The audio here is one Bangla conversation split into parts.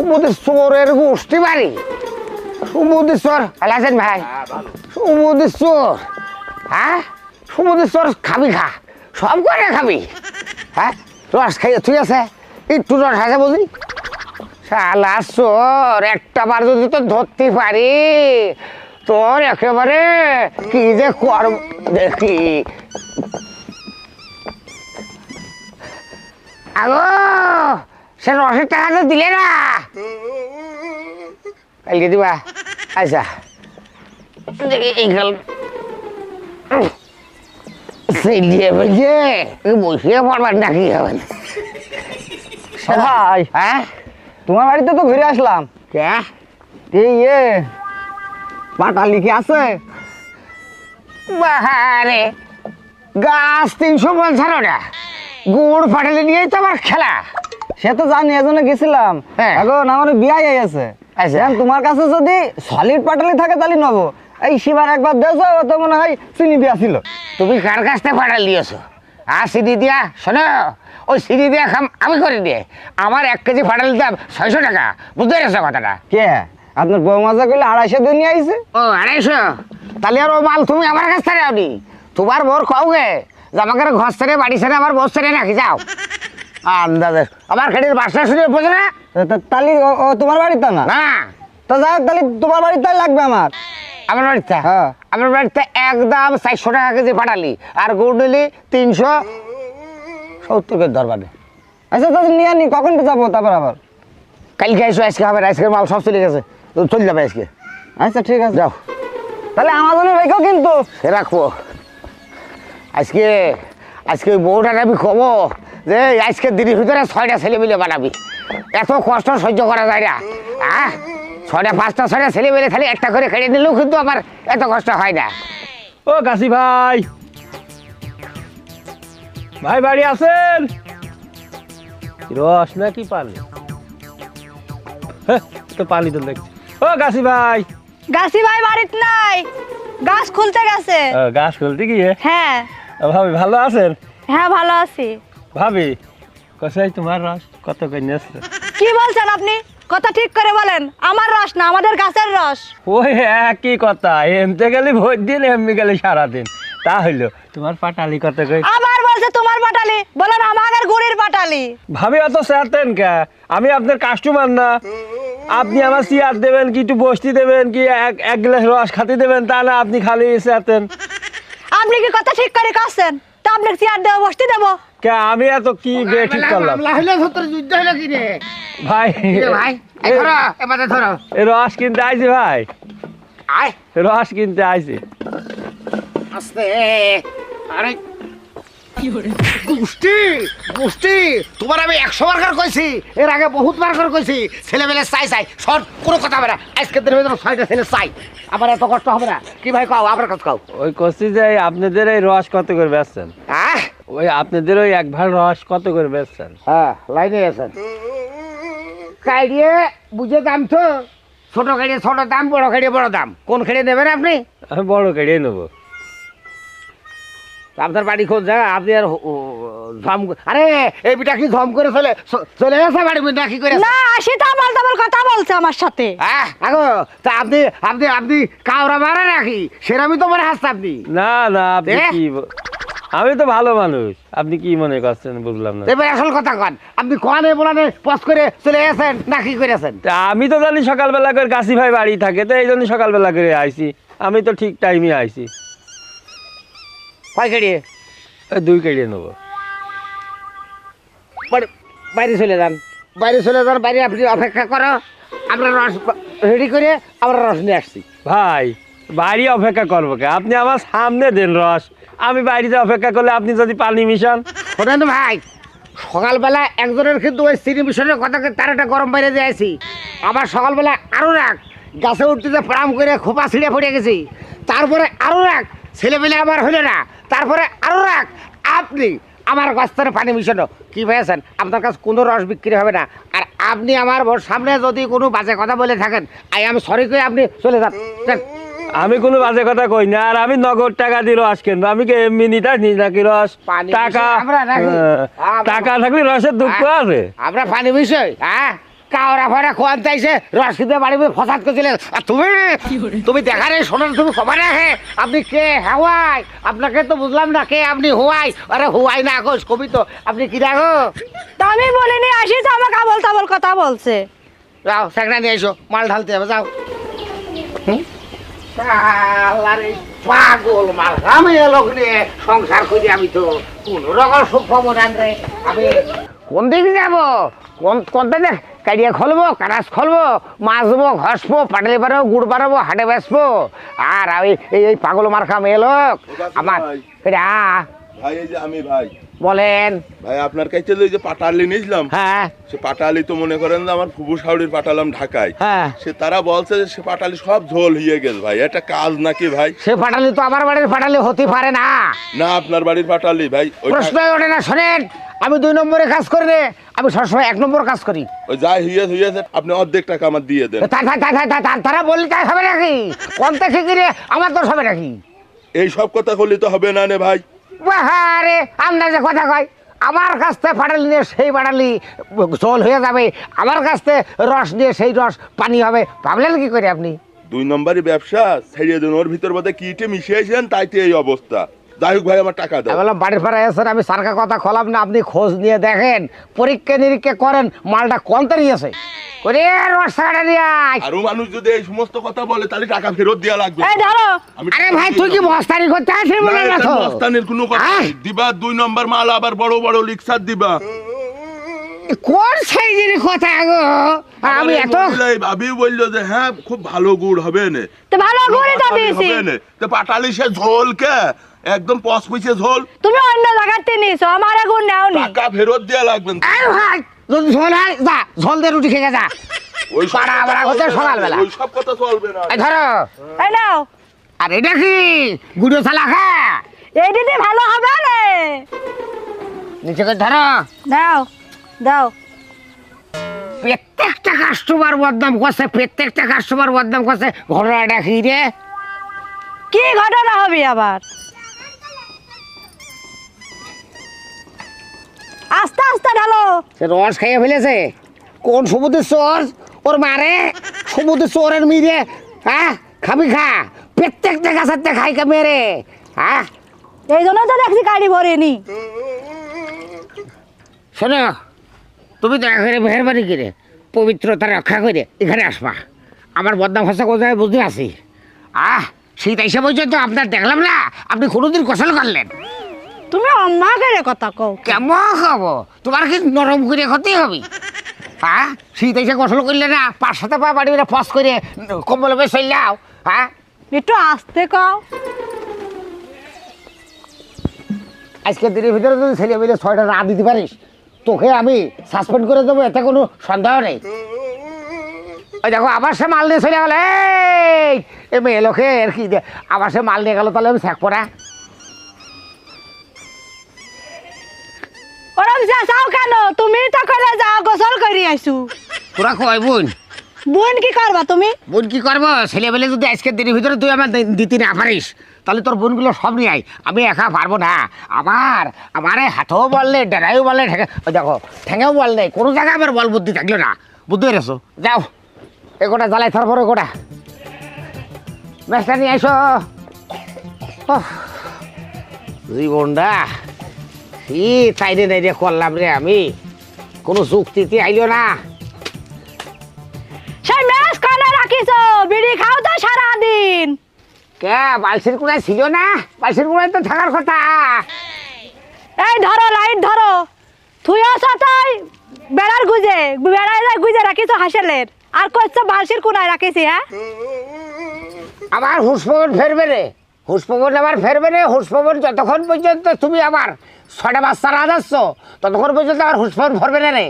সমুদ্রের চোরের গোষ্ঠী বাড়ি। সমুদ্রের চোর ভালো আছেন ভাই? সমুদ্রের চোর, হ্যাঁ সমুদ্রের চোর খাবি খা, সব করে খাবি। হ্যাঁ রস খাইয়ে তুই আছে, একটু রস আছে বুঝলি? শালা চোর, একটা বার যদি তো ধরতে পারি তোর একেবারে কি যে কর দেখি। আগো সে রসের টাকা তো দিলে না, কালকে দিবা। আচ্ছা এইখান বসিয়ে পড়বার নাকি হবেন ভাই? হ্যাঁ তোমার বাড়িতে তো ঘুরে আসলাম। কে পাটালি কি আছে? বাহারে গাছ 350 গুড় ফাটালে নিয়েই তো আমার খেলা। সে তো জানি, এজন্য গেছিলাম। হ্যাঁ। এখন আমার বিয়ে হয়ে গেছে। আচ্ছা। তোমার কাছে যদি সলিড পাটালি থাকে তাহলে নেবো। এই শিবার একবার দেছো, ও তো মনে হয় চিনি দিয়া ছিল। তুমি কার কাছ থেকে ফাটাল দিয়েছো? আর সিডি দিয়া শোনো, ওই সিডি দিয়া খাম আমি করে দিয়ে। আমার 1 কেজি ফাটাল দাম 600 টাকা, বুঝতে পেরেছো কথাটা? কে আপনার বউ মাজা করলে 250 দিয়ে নিয়ে আইছে? ও 250, তাহলে আর ও মাল তুমি আমার কাছ থেকে আনি। তোমার বোর কওগে যে আমাকে ঘর ছেড়ে বাড়ি ছেড়ে আমার বউ ছেড়ে রাখি যাও। আন্দাজে আমার খেটির বাসটা শুনে বোঝে না? তাহলে ও তোমার বাড়িতে না? না তো যাই হোক, তাহলে তোমার বাড়িতে লাগবে আমার। আমার বাড়িতে? হ্যাঁ। আমার বাড়িতে একদম 400 টাকা কেজি ফাটালি, আর গুড় নিলি 370 দরবারে। আচ্ছা তাহলে নিয়ে আনি, কখন যাবো তারপর আবার? কালকে এসো, আজকে হবে না, আজকের মাল সব চলে গেছে, চলে যাবে আজকে। আচ্ছা ঠিক আছে, যাও। তাহলে আমার জন্য রেখো কিন্তু। সে রাখবো। আজকে আজকে ওই বউটার আমি কব যে আজকের দিনের ভিতরে 6টা ছেলে মিলে বানাবি। এত কষ্ট সহ্য করা যায় না। 6টা 5টা 6টা ছেলে মিলে খালি একটা করে খেয়ে নিলেও কিন্তু আমার এত কষ্ট হয় না। ও কাশি ভাই, ভাই বাড়ি আছেন? রস নাকি পানি? তো পানি তো দেখছি। ও কাশি ভাই। গাছি ভাই বাড়িতে নাই, গাছ খুলতে গেছে। গাছ খুলতে গিয়ে? হ্যাঁ। ভাবি ভালো আছেন? হ্যাঁ ভালো আছি। ভাবি কষাই তোমার রস কত করে নিয়েছে? কি বলছেন আপনি? কথা ঠিক করে বলেন। আমার রস না, আমাদের গাছের রস। ওই একই কথা, এমতে গেলে ভোর দিন, এমনি গেলে সারাদিন। তা হইলো, তোমার পাটালি কত করে? আবার বলছে তোমার পাটালি, বলেন আমাদের গুড়ির পাটালি। ভাবি অত চেতেন কে? আমি আপনার কাস্টমার না? আপনি আমার চেয়ার দেবেন কি, একটু বসতে দেবেন কি, এক গ্লাস রস খাতে দেবেন, তা না আপনি খালি চেতেন। আপনি কি কথা ঠিক করে করছেন? তা আপনাকে চেয়ার দেবো, বসতে দেবো? কে আমি এত কি বে ঠিক করলাম? যুদ্ধ হলো কি রে ভাই ভাই? ধরো এবারে ধরো। এ রস কিনতে আইছি ভাই, আয় রস কিনতে আইছি। আস্তে। আরে গোষ্ঠী গোষ্ঠী, তোমার আমি 100 বার করে কইছি, এর আগে বহুত বার করে কইছি, ছেলেমেলে চাই চাই সব কোনো কথা হবে না। আজকের দিনের ভিতরে 6টা ছেলে চাই, আমার এত কষ্ট হবে না। কি ভাই কও, আবার কথা কও। ওই কষি যে আপনাদের এই রস কত করে বেচছেন? ওই আপনাদের ওই 1 ভাঁড় রস কত করে বেচছেন? হ্যাঁ লাইনে আছেন। কাইড়িয়ে বুঝে দাম তো, ছোট গাড়ি ছোট দাম, বড় গাড়ি বড় দাম। কোন খেড়ে নেবেন আপনি? আমি বড় গাড়ি নেবো। আপনার বাড়ি কোন জায়গা? আপনি আর ঝম, আরে এই বিটা কি ঝম করে চলে গেছে বাড়ি নাকি করে? না, সেটা আমার ডাবল কথা বলছে আমার সাথে। আগো তা আপনি আপনি আপনি কাউরা মারা নাকি? সেরামি তো মনে হাসছে আপনি। না না, আপনি কি, আমি তো ভালো মানুষ, আপনি কি মনে করছেন বুঝলাম না। এবার আসল কথা কন, আপনি কোয়ানে বলানে পথ করে চলে গেছেন নাকি করেছেন? তা আমি তো জানি সকালবেলা করে কাশি ভাই বাড়ি থাকে, তো এই জন্য সকালবেলা করে আইছি। আমি তো ঠিক টাইমে আইছি। কয় গাড়ি? 2 গাড়ি নেবো। বাইরে চলে যান, বাইরে চলে যান, বাইরে আপনি অপেক্ষা করো, আমরা রস রেডি করে আমরা রস নিয়ে আসছি। ভাই বাড়ি অপেক্ষা করবো কে? আপনি আমার সামনে দেন রস, আমি বাড়িতে অপেক্ষা করলে আপনি যদি পানি মিশান। শোনেন ভাই, সকালবেলা একজনের কিন্তু ওই চিনি মিশনের কথাকে তার একটা গরম বাইরে দিয়েছি। আবার সকালবেলা আরও রাখ, গাছে উঠতে যে প্রাম করে খোপা ছিঁড়ে পড়ে গেছি। তারপরে আরও রাখ, ছেলেমেলে আমার হইলো না। তারপরে আরও রাখ, আপনি আমার গাছ থেকে পানি মিশানো। কি পেয়েছেন? আপনার কাছে কোনো রস বিক্রি হবে না। আর আপনি আমার সামনে যদি কোনো বাজে কথা বলে থাকেন, আমি সরি করে আপনি চলে যান। আমি কোনো বাজে কথা কই না, আর আমি নগদ টাকা দিয়ে রস কিনবো। আমি কি এমনি নিতে নি নাকি রস? টাকা টাকা থাকলে রসের দুঃখ আছে। আমরা পানি বিষয় কাওরা ফাড়া কোয়ান চাইছে রস খেতে বাড়ি ফসাদ করছিলেন আর তুমি দেখারে শোনার তুমি খবর রাখে আপনি কে হাওয়াই আপনাকে তো বুঝলাম না কে আপনি হুয়াই আরে হুয়াই না আগোস কবি তো আপনি কি রাখো তা আমি বলিনি আসিস আমাকে আবল তাবল কথা বলছে। যাও সেখানে নিয়ে এসো মাল ঢালতে হবে যাও শালারে পাগল মাল আমি লোক নিয়ে সংসার করি আমি তো কোন রকম সুখ পাবো না রে আমি কোন দিকে যাবো কোন দিকে কাড়িয়া খুলবো কারাস খুলবো মাছ দেবো ঘষবো পাটালি বাড়াবো গুড় বাড়াবো হাটে বেসবো আর আমি এই পাগল মার্কা মেয়ে লোক আমার ভাই এই যে আমি ভাই বলেন ভাই আপনার কাছে যে পাটালি নিয়েছিলাম হ্যাঁ সে পাটালি তো মনে করেন যে আমার ফুবু শাউরির পাঠালাম ঢাকায় হ্যাঁ সে তারা বলছে যে সে পাটালি সব ঝোল হয়ে গেছে ভাই এটা কাজ নাকি ভাই সে পাটালি তো আমার বাড়ির পাটালি হতে পারে না না আপনার বাড়ির পাটালি ভাই প্রশ্নই ওঠে না শোনেন আমি 2 নম্বরে কাজ করি রে আমি সবসময় 1 নম্বর কাজ করি ওই যাই হইয়াছে আপনি অর্ধেক টাকা আমার দিয়ে দেন তারা বললি তাই হবে নাকি কোন থেকে গিয়ে আমার দোষ হবে নাকি এই সব কথা বললে তো হবে না নে ভাই বাহারে আন্দাজে কথা কয় আমার কাছ থেকে ফাটালি নিয়ে সেই ফাটালি জল হয়ে যাবে আমার কাছ থেকে রস নিয়ে সেই রস পানি হবে ভাবলেন কি করে আপনি 2 নম্বরই ব্যবসা ছেড়ে দেন ওর ভিতর বোধহয় কিটে মিশিয়েছেন তাইতে এই অবস্থা যাই হোক ভাই আমার টাকা দাও আমি বললাম বাড়ির পাড়ায় আছেন আমি সারকা কথা খোলাম না আপনি খোঁজ নিয়ে দেখেন পরীক্ষা নিরীক্ষা করেন মালটা কোন তারিখ আছে করে রস ছাড়া দিয়ে আয়। আরো মানুষ যদি এই সমস্ত কথা বলে তাহলে টাকা ফেরত দেওয়া লাগবে এই ধরো আরে ভাই তুই কি মস্তানি করতে আসিস বলে না তো মস্তানের কোনো কথা আহ! নেই। দিবা 2 নম্বর মাল আবার বড় বড় লিক্সার দিবা কোন সাইজের কথা গো আমি এত ভাবি বললো যে হ্যাঁ খুব ভালো গুড় হবে না তো ভালো করে তো দিয়েছি তো পাটালি সে ঝোল কে একদম পচপিছে ঝোল তুমি অন্য জায়গাতে নিয়েছো আমার আগুন নেওনি টাকা ফেরত দেওয়া লাগবে আরে ভাই যদি ঝোল হয় যা ঝোল দিয়ে রুটি খেয়ে যা ওই সব পাড়া আবার হচ্ছে সকালবেলা ওই সব কথা চলবে না এই ধরো এই নাও আর এটা কি গুড়ো চালা খা এই দিদি ভালো হবে না নিচে করে ধরো দাও দাও প্রত্যেকটা কাস্টমার বদনাম করছে প্রত্যেকটা কাস্টমার বদনাম করছে ঘটনাটা কি রে কি ঘটনা হবে আবার আস্তে আস্তে ঢালো সে রস খাইয়ে ফেলেছে কোন সমুদ্রের চোর ওর মারে সমুদ্রের চোরের মিরে হ্যাঁ খাবি খা প্রত্যেকটা গাছের খাই কে মেরে হ্যাঁ এই জন্য তো দেখছি গাড়ি ভরেনি শোনো তুমি দয়া করে মেহরবানি করে পবিত্রতা রক্ষা করে এখানে আসবা আমার বদনাম হচ্ছে কোথায় বুঝতে আছি শীত এসে পর্যন্ত আপনার দেখলাম না আপনি কোনোদিন গোসল করলেন তুমি অম্মা করে কথা কও কেমন খাবো তোমার কি নরম করে ক্ষতি হবে হ্যাঁ শীত এসে গোসল করলে না 5-7 পা বাড়ি ফস করে কম্বল বেশ চললাও হ্যাঁ একটু আস্তে কও আজকের দিনের ভিতরে যদি ছেলে মিলে 6টা রাত দিতে পারিস তোকে আমি সাসপেন্ড করে দেবো এতে কোনো সন্দেহ নেই ওই দেখো আবার সে মাল নিয়ে চলে গেল এই মেয়ে লোকের কি আবার সে মাল নিয়ে গেল তাহলে আমি শেখ পড়া ওরম যাও কেন তুমি তো করে যাও গোসল করি আইসু তোরা কয় বোন বোন কি করবা তুমি বোন কি করবো ছেলেবেলে যদি আজকের দিনের ভিতরে তুই আমার দিতে না পারিস তাহলে তোর বোনগুলো সব নিয়ে আয় আমি একা পারবো না আমার হাতেও বল নেই ডেরাইও বল নেই ওই দেখো ঠেঙেও বল নেই কোনো জায়গায় আমার বল বুদ্ধি থাকলো না বুদ্ধি রেছো যাও এগোটা জ্বালাই থার পরে গোটা ম্যাচটা নিয়ে আইসো জীবনটা কি চাইরে নাই রে করলাম রে আমি কোনো যুক্তিতে আইলো না সেই ম্যাচ কানে রাখিছো বিড়ি খাও তো সারা দিন কে বালসির কোনায় ছিল না বালসির কোনায় তো থাকার কথা এই ধরো লাইট ধরো তুই আসো তাই বেড়ার বেড়ায় গুজে রাখিছো হাসেলের আর কইছো বালসির কোনায় রাখিছি হ্যাঁ আমার হুসপবন ফেরবে রে হুসপবন আবার ফেরবে রে হুসপবন যতক্ষণ পর্যন্ত তুমি আবার 6টা বাচ্চা না যাচ্ছ ততক্ষণ পর্যন্ত আমার হুসপবন ভরবে না রে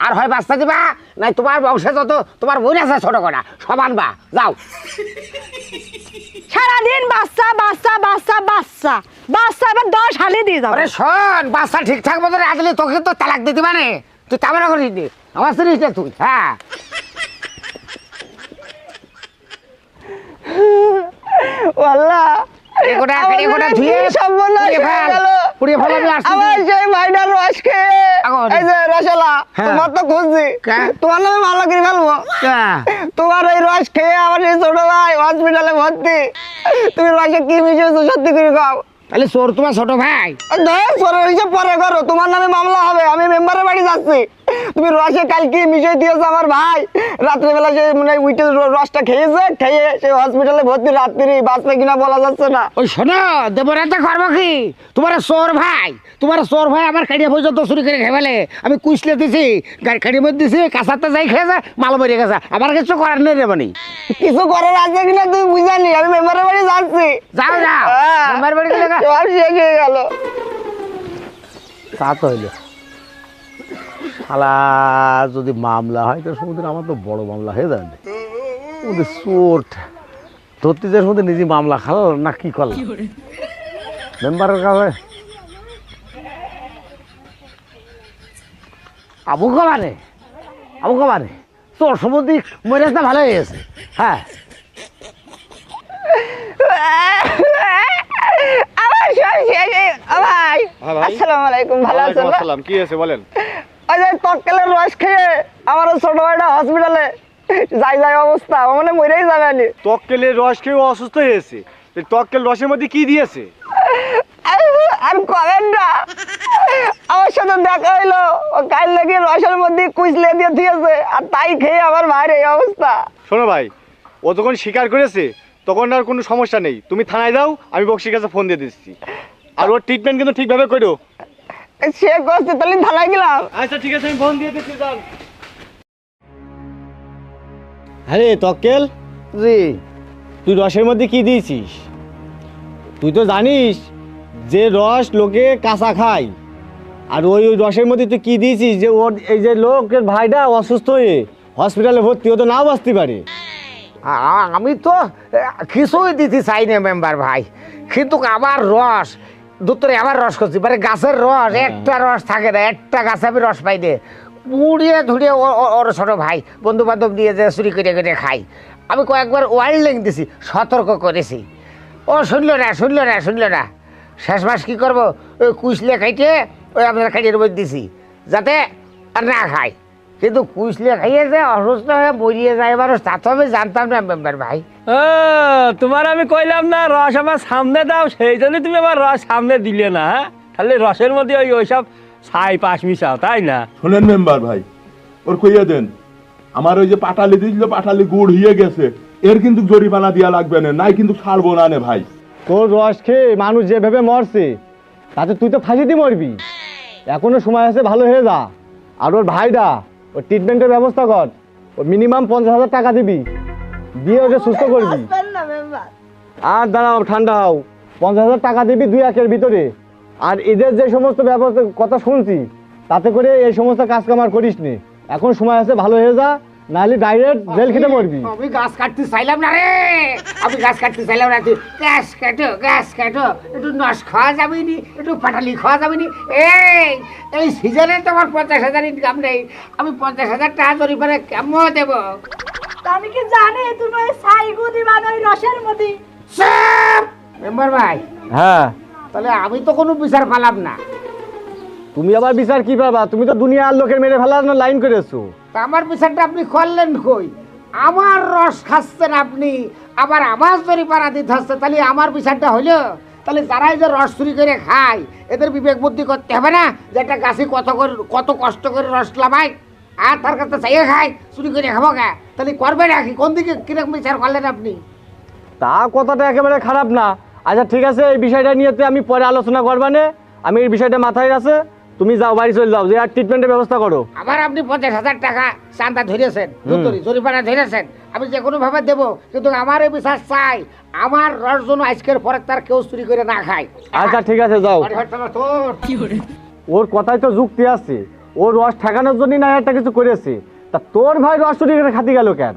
আর হয় বাচ্চা দিবা নাই তোমার বংশে যত তোমার বোন আছে ছোট কটা সমান বা যাও সারাদিন বাচ্চা বাচ্চা বাচ্চা বাচ্চা বাচ্চা এবার 10 হালি দিয়ে যাবে আরে শোন বাচ্চা ঠিকঠাক মতো রাখলে তোকে তো তালাক দিতে পারে তুই তামারা করিস নি আমার শুনিস না তুই হ্যাঁ ওয়াল্লাহ এগোটা ধুয়ে সব বলা ধুয়ে ফেল। গেল পুড়িয়ে ফেলাবি আসছি আমার সেই ভাইটার রস খেয়ে এখন? এই যে রসেলা হ্যাঁ। তোমার তো খুঁজছি কে? তোমার নামে মামলা করে ফেলবো তোমার এই রস খেয়ে আমার এই ছোট ভাই হসপিটালে ভর্তি তুমি রসে কি মিশিয়েছো সত্যি করে খাও তাহলে চোর তোমার ছোট ভাই ধর সরের হিসাব পরে করো তোমার নামে মামলা হবে আমি মেম্বারের বাড়ি যাচ্ছি তুমি রসে কাল কি মিশিয়ে দিয়েছো আমার ভাই রাত্রেবেলা সে মানে উইটে রসটা খেয়েছে খেয়ে সে হসপিটালে ভর্তি রাত্রি বাঁচবে কিনা বলা যাচ্ছে না ওই শোনো দেবরাতে করবো কি তোমার চোর ভাই আমার কাড়িয়া পর্যন্ত চুরি করে খেয়ে ফেলে আমি কুইসলে দিছি গাড়ি কাড়ির মধ্যে দিছি কাঁচাতে যাই খেয়েছে মাল মরে গেছে আমার কিছু করার নেই রে মানে কিছু করার আছে কিনা তুমি বুঝানি আমি মেম্বারের বাড়ি যাচ্ছি যাও যাও হ্যাঁ। আমার বাড়ি গেলে গা। সব শেষ হয়ে গেল তা তো হইলো শালা যদি মামলা হয় তো সমুদ্রে আমার তো বড় মামলা হয়ে যাবে ওদের চোর ধরতে যে সমুদ্রে নিজে মামলা খাল না কি করল মেম্বারের কাছে আবু কমানে তোর সমুদ্রে মরে আসতে ভালো হয়ে গেছে হ্যাঁ আমার সব শেষ হয়ে ভাই আসসালামু আলাইকুম ভালো আছেন না? আসসালাম, কি আছে বলেন? ওই যে তক্কেলের রস খেয়ে আমার ছোট ভাইটা হসপিটালে যাই অবস্থা ও মানে মরেই যাবে আনি তক্কেলের রস খেয়ে অসুস্থ হয়েছে। এই তক্কেল রসের মধ্যে কি দিয়েছে? আর করেন না আমার সাথে দেখা হইলো ও কাল নাকি রসের মধ্যে কুচলে দিয়ে দিয়েছে আর তাই খেয়ে আমার ভাইয়ের এই অবস্থা শোনো ভাই, ও যখন স্বীকার করেছে তখন আর কোনো সমস্যা নেই, তুমি থানায় দাও, আমি বক্সির কাছে ফোন দিয়ে দিচ্ছি। আর ওর ট্রিটমেন্ট কিন্তু ঠিকভাবে করো। সে করছে তাহলে থানায় গেলাম আচ্ছা ঠিক আছে, আমি ফোন দিয়ে দিচ্ছি। যান। আরে তক্কেল, জি তুই রসের মধ্যে কি দিয়েছিস? তুই তো জানিস যে রস লোকে কাঁচা খায়, আর ওই রসের মধ্যে তুই কি দিয়েছিস যে ওর এই যে লোকের ভাইটা অসুস্থ হয়ে হসপিটালে ভর্তি, ও তো নাও বাঁচতে পারে। আমি তো কিছুই দিতে চাই না মেম্বার ভাই কিন্তু আমার রস দুতরে আমার রস করছি মানে গাছের রস একটা রস থাকে না একটা গাছে আমি রস পাই না মুড়িয়ে ধুড়িয়ে ওর ছোট ভাই বন্ধু বান্ধব নিয়ে যে চুরি করে করে খাই আমি কয়েকবার ওয়ার্নিং দিছি সতর্ক করেছি ও শুনলো না শেষ মাস কী করবো ওই কুচলে খাইতে ওই আপনার খাইটের মধ্যে দিছি যাতে আর না খায় কিন্তু কুচলে খাইয়ে যে অসুস্থ হয়ে মরিয়ে যায় মানুষ তা তো আমি জানতাম না মেম্বার ভাই তোমার আমি কইলাম না রস আমার সামনে দাও, সেই জন্য তুমি আমার রস সামনে দিলে না। হ্যাঁ? তাহলে রসের মধ্যে ওইসব ছাই পাশ মিশাও, তাই না? শোনেন মেম্বার ভাই, ওর কইয়া দেন আমার ওই যে পাটালি দিয়েছিল পাটালি গুড় হয়ে গেছে, এর কিন্তু জরিমানা দেওয়া লাগবে না, নাই কিন্তু ছাড়বো না নে ভাই। তোর রস খেয়ে মানুষ যেভাবে মরছে তাতে তুই তো ফাঁসিতে মরবি। এখনো সময় আছে, ভালো হয়ে যা। আর ওর ভাইটা ওর ট্রিটমেন্টের ব্যবস্থা কর, ও মিনিমাম 50,000 টাকা দিবি, দিয়ে ওকে সুস্থ করবি। আর দাঁড়াও, ঠান্ডা হও, 50,000 টাকা দিবি 2-1 ভিতরে। আর এদের যে সমস্ত ব্যবস্থা কথা শুনছি তাতে করে এই সমস্ত কাজ কামার করিস নি, এখন সময় আছে, ভালো হয়ে যা, নাহলে ডাইরেক্ট জেল খেতে মরবি। আমি গাছ কাটতে চাইলাম না রে, আমি গাছ কাটতে চাইলাম না, তুই গাছ কাটো একটু নস খাওয়া যাবে নি, একটু পাটালি খাওয়া যাবে নি। এই সিজনে তো আমার 50,000 ইনকাম নেই, আমি 50,000 টাকা জরিমানা কেমন দেবো? তা আমি কি জানি তুমি ওই ছাইগু দিবা না ওই রসের মধ্যে? মেম্বার ভাই হ্যাঁ, তাহলে আমি তো কোনো বিচার পালাম না, তুমি আবার বিচার কি পাবা? তুমি তো দুনিয়ার লোকের মেরে ফেলার জন্য লাইন করেছো। তা আমার বিচারটা আপনি করলেন কই? আমার রস খাচ্ছেন আপনি, আবার আমার জরিমানা দিতে হচ্ছে, তাহলে আমার বিচারটা হইলো? তাহলে যারাই যে রস চুরি করে খায় এদের বিবেক বুদ্ধি করতে হবে না যে একটা গাছে কত কষ্ট করে রস লাভায় আর তার কাছে চাইয়ে খায় চুরি করে খাবো গা? তাহলে করবে নাকি? কোন দিকে কিরকম বিচার করলেন আপনি? তা কথাটা একেবারে খারাপ না। আচ্ছা ঠিক আছে, এই বিষয়টা নিয়ে তো আমি পরে আলোচনা করবানে, আমি এই বিষয়টা মাথায় আছে। তুমি যাও, বাড়ি চলে যাও, যে আর ট্রিটমেন্টের ব্যবস্থা করো। আবার আপনি 50,000 টাকা চান্দা ধরেছেন, জরিমানা ধরেছেন, আমি যে কোনো ভাবে দেবো, কিন্তু আমার এই বিশ্বাস চাই আমার রস যেন আজকের পরে তার কেউ চুরি করে না খায়। আচ্ছা ঠিক আছে, যাও। তোর ওর কথাই তো যুক্তি আছে, ওর রস ঠেকানোর জন্য না একটা কিছু করেছে, তা তোর ভাই রস চুরি করে খাতি গেল কেন?